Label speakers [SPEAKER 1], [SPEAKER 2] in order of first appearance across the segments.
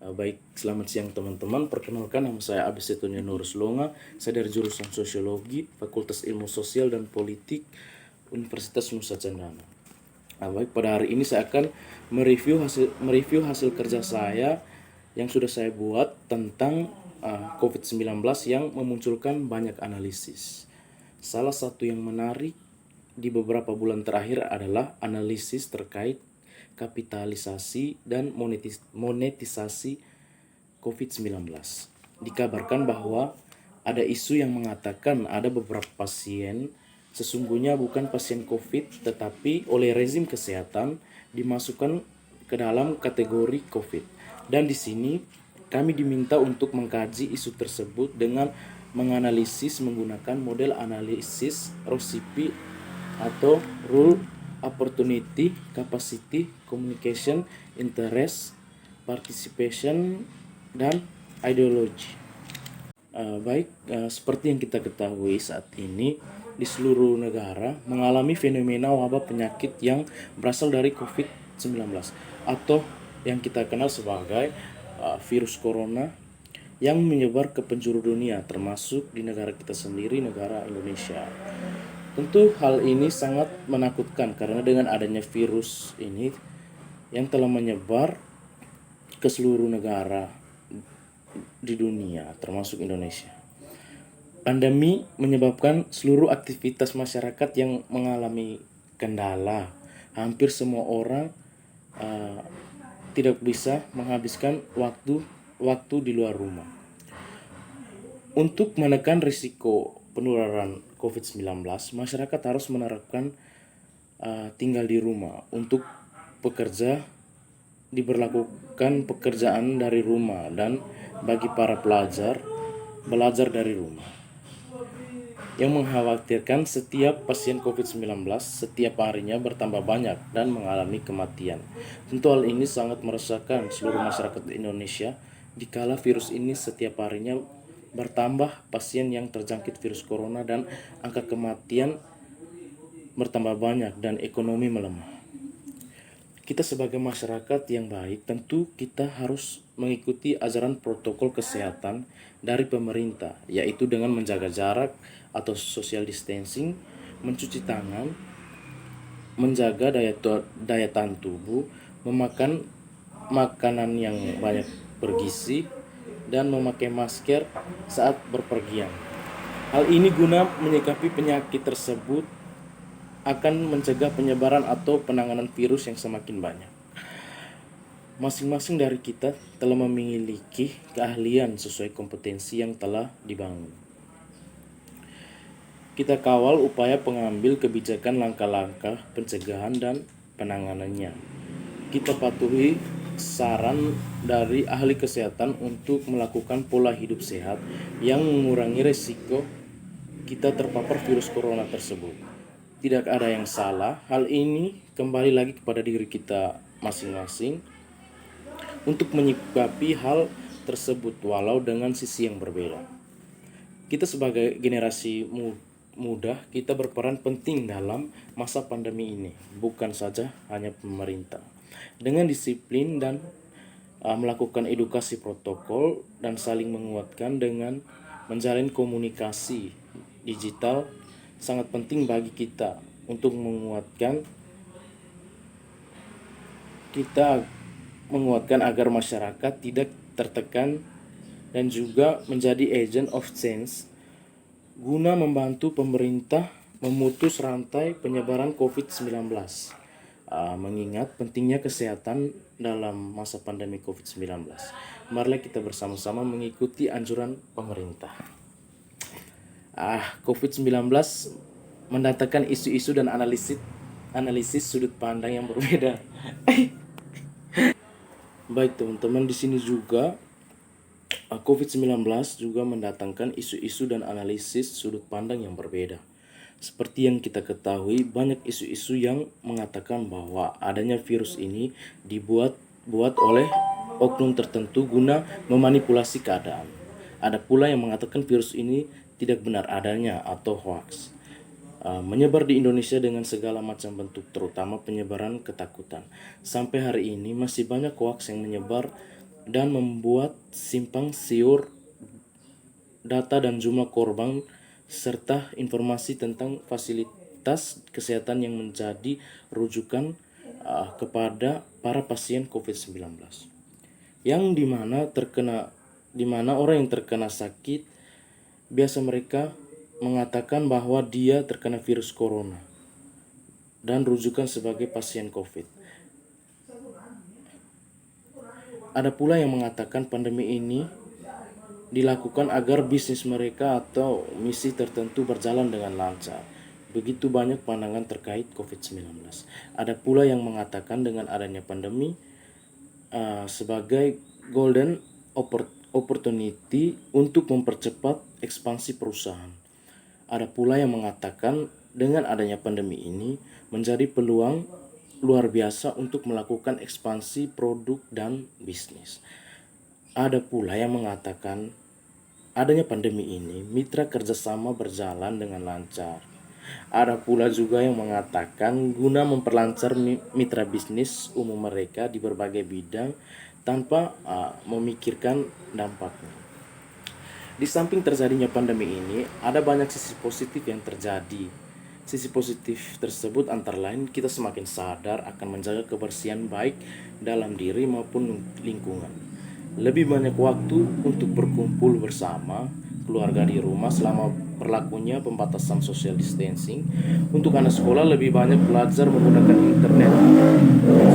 [SPEAKER 1] Baik, selamat siang teman-teman. Perkenalkan, nama saya Abis Setunya Nurus Longa. Saya dari jurusan Sosiologi, Fakultas Ilmu Sosial dan Politik, Universitas Nusa Cendana. Baik, pada hari ini saya akan mereview hasil kerja saya yang sudah saya buat tentang COVID-19 yang memunculkan banyak analisis. Salah satu yang menarik di beberapa bulan terakhir adalah analisis terkait kapitalisasi dan monetisasi COVID-19. Dikabarkan bahwa ada isu yang mengatakan ada beberapa pasien sesungguhnya bukan pasien COVID tetapi oleh rezim kesehatan dimasukkan ke dalam kategori COVID. Dan di sini kami diminta untuk mengkaji isu tersebut dengan menganalisis menggunakan model analisis ROCP atau Rule Opportunity Capacity Communication Interest Participation dan Ideology. Seperti yang kita ketahui saat ini di seluruh negara mengalami fenomena wabah penyakit yang berasal dari COVID-19 atau yang kita kenal sebagai virus corona yang menyebar ke penjuru dunia, termasuk di negara kita sendiri, negara Indonesia. Tentu hal ini sangat menakutkan karena dengan adanya virus ini yang telah menyebar ke seluruh negara di dunia, termasuk Indonesia. Pandemi menyebabkan seluruh aktivitas masyarakat yang mengalami kendala. Hampir semua orang tidak bisa menghabiskan waktu di luar rumah. Untuk menekan risiko penularan COVID-19, masyarakat harus menerapkan tinggal di rumah. Untuk pekerja diberlakukan pekerjaan dari rumah, dan bagi para pelajar belajar dari rumah. Yang mengkhawatirkan setiap pasien COVID-19 setiap harinya bertambah banyak dan mengalami kematian. Tentu hal ini sangat meresahkan seluruh masyarakat Indonesia dikala virus ini setiap harinya bertambah pasien yang terjangkit virus corona dan angka kematian bertambah banyak dan ekonomi melemah. Kita sebagai masyarakat yang baik tentu kita harus mengikuti ajaran protokol kesehatan dari pemerintah, yaitu dengan menjaga jarak atau social distancing, mencuci tangan, menjaga daya tahan tubuh, memakan makanan yang banyak bergizi, dan memakai masker saat berpergian. Hal ini guna menyikapi penyakit tersebut akan mencegah penyebaran atau penanganan virus yang semakin banyak. Masing-masing dari kita telah memiliki keahlian sesuai kompetensi yang telah dibangun. Kita kawal upaya pengambil kebijakan langkah-langkah pencegahan dan penanganannya. Kita patuhi saran dari ahli kesehatan untuk melakukan pola hidup sehat yang mengurangi risiko kita terpapar virus corona tersebut. Tidak ada yang salah. Hal ini kembali lagi kepada diri kita masing-masing untuk menyikapi hal tersebut walau dengan sisi yang berbeda. Kita sebagai generasi muda, kita berperan penting dalam masa pandemi ini, bukan saja hanya pemerintah. Dengan disiplin dan melakukan edukasi protokol dan saling menguatkan dengan menjalin komunikasi digital sangat penting bagi kita untuk menguatkan agar masyarakat tidak tertekan dan juga menjadi agent of change guna membantu pemerintah memutus rantai penyebaran COVID-19. Mengingat pentingnya kesehatan dalam masa pandemi COVID-19. Marilah kita bersama-sama mengikuti anjuran pemerintah. COVID-19 mendatangkan isu-isu dan analisis sudut pandang yang berbeda. Baik teman-teman, di sini juga COVID-19 juga mendatangkan isu-isu dan analisis sudut pandang yang berbeda. Seperti yang kita ketahui, banyak isu-isu yang mengatakan bahwa adanya virus ini dibuat oleh oknum tertentu guna memanipulasi keadaan. Ada pula yang mengatakan virus ini tidak benar adanya atau hoax. Menyebar di Indonesia dengan segala macam bentuk, terutama penyebaran ketakutan. Sampai hari ini masih banyak hoax yang menyebar dan membuat simpang siur data dan jumlah korban serta informasi tentang fasilitas kesehatan yang menjadi rujukan kepada para pasien COVID-19, yang dimana orang yang terkena sakit biasa mereka mengatakan bahwa dia terkena virus corona dan rujukan sebagai pasien COVID. Ada pula yang mengatakan pandemi ini dilakukan agar bisnis mereka atau misi tertentu berjalan dengan lancar. Begitu banyak pandangan terkait COVID-19. Ada pula yang mengatakan dengan adanya pandemi sebagai golden opportunity untuk mempercepat ekspansi perusahaan. Ada pula yang mengatakan dengan adanya pandemi ini menjadi peluang luar biasa untuk melakukan ekspansi produk dan bisnis. Ada pula yang mengatakan adanya pandemi ini mitra kerjasama berjalan dengan lancar. Ada pula juga yang mengatakan guna memperlancar mitra bisnis umum mereka di berbagai bidang tanpa memikirkan dampaknya. Di samping terjadinya pandemi ini, ada banyak sisi positif yang terjadi. Sisi positif tersebut antara lain kita semakin sadar akan menjaga kebersihan baik dalam diri maupun lingkungan. Lebih banyak waktu untuk berkumpul bersama keluarga di rumah selama berlakunya pembatasan social distancing. Untuk anak sekolah lebih banyak belajar menggunakan internet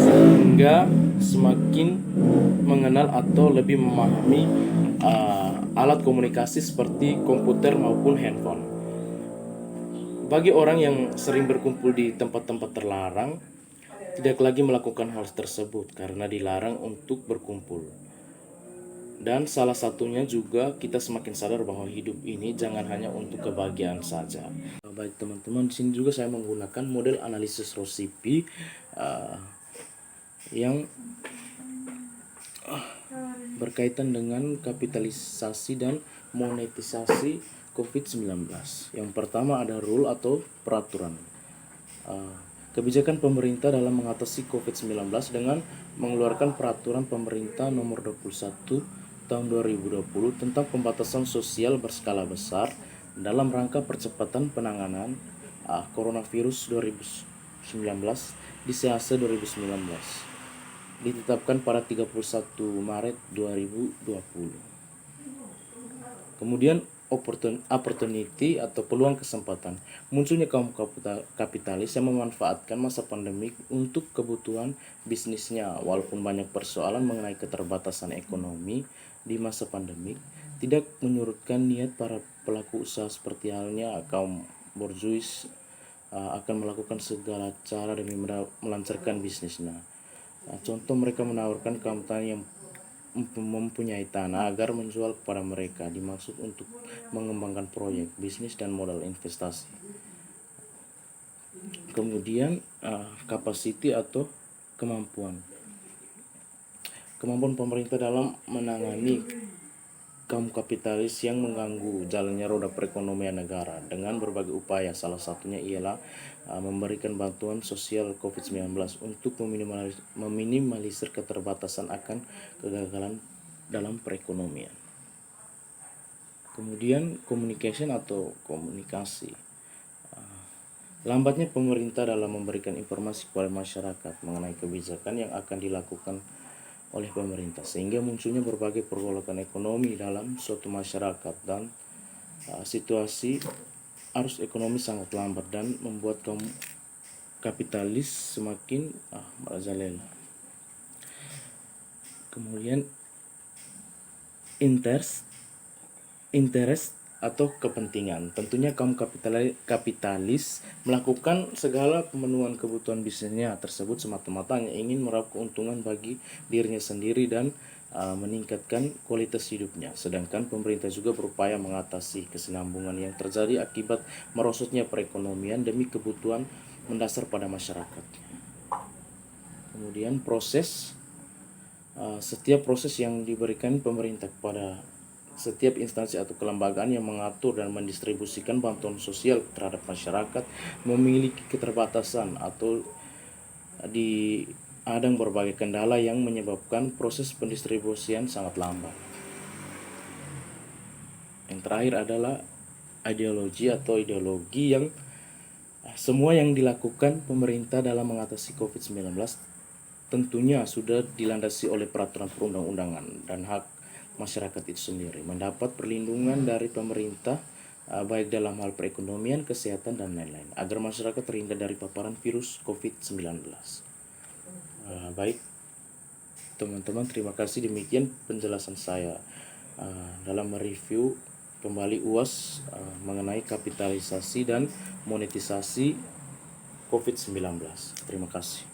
[SPEAKER 1] sehingga semakin mengenal atau lebih memahami alat komunikasi seperti komputer maupun handphone. Bagi orang yang sering berkumpul di tempat-tempat terlarang, tidak lagi melakukan hal tersebut karena dilarang untuk berkumpul. Dan salah satunya juga kita semakin sadar bahwa hidup ini jangan hanya untuk kebahagiaan saja. Baik teman-teman, di sini juga saya menggunakan model analisis Rosipi yang berkaitan dengan kapitalisasi dan monetisasi COVID-19. Yang pertama ada rule atau peraturan. Kebijakan pemerintah dalam mengatasi COVID-19 dengan mengeluarkan peraturan pemerintah nomor 21 tahun 2020 tentang pembatasan sosial berskala besar dalam rangka percepatan penanganan coronavirus 2019 di SEASA 2019 ditetapkan pada 31 Maret 2020. Kemudian opportunity atau peluang kesempatan. Munculnya kaum kapitalis yang memanfaatkan masa pandemik untuk kebutuhan bisnisnya. Walaupun banyak persoalan mengenai keterbatasan ekonomi di masa pandemik, tidak menyurutkan niat para pelaku usaha seperti halnya kaum borjuis akan melakukan segala cara demi melancarkan bisnisnya. Contoh mereka menawarkan kaum tani yang mempunyai tanah agar menjual kepada mereka, dimaksud untuk mengembangkan proyek bisnis dan modal investasi. Kemudian capacity atau kemampuan pemerintah dalam menangani kaum kapitalis yang mengganggu jalannya roda perekonomian negara dengan berbagai upaya. Salah satunya ialah memberikan bantuan sosial COVID-19 untuk meminimalisir keterbatasan akan kegagalan dalam perekonomian. Kemudian communication atau komunikasi. Lambatnya pemerintah dalam memberikan informasi kepada masyarakat mengenai kebijakan yang akan dilakukan oleh pemerintah, sehingga munculnya berbagai pergolakan ekonomi dalam suatu masyarakat dan situasi arus ekonomi sangat lambat dan membuat kaum kapitalis semakin merajalela. Kemudian interest atau kepentingan. Tentunya kaum kapitalis melakukan segala pemenuhan kebutuhan bisnisnya tersebut semata-mata hanya ingin meraup keuntungan bagi dirinya sendiri dan meningkatkan kualitas hidupnya. Sedangkan pemerintah juga berupaya mengatasi kesinambungan yang terjadi akibat merosotnya perekonomian demi kebutuhan mendasar pada masyarakat. Kemudian setiap proses yang diberikan pemerintah kepada setiap instansi atau kelembagaan yang mengatur dan mendistribusikan bantuan sosial terhadap masyarakat memiliki keterbatasan atau ada berbagai kendala yang menyebabkan proses pendistribusian sangat lambat. Yang terakhir adalah ideologi yang semua yang dilakukan pemerintah dalam mengatasi COVID-19 tentunya sudah dilandasi oleh peraturan perundang-undangan dan hak masyarakat itu sendiri mendapat perlindungan dari pemerintah, baik dalam hal perekonomian, kesehatan, dan lain-lain, agar masyarakat terhindar dari paparan virus COVID-19. Baik teman-teman, terima kasih, demikian penjelasan saya dalam mereview kembali UAS mengenai kapitalisasi dan monetisasi COVID-19. Terima kasih.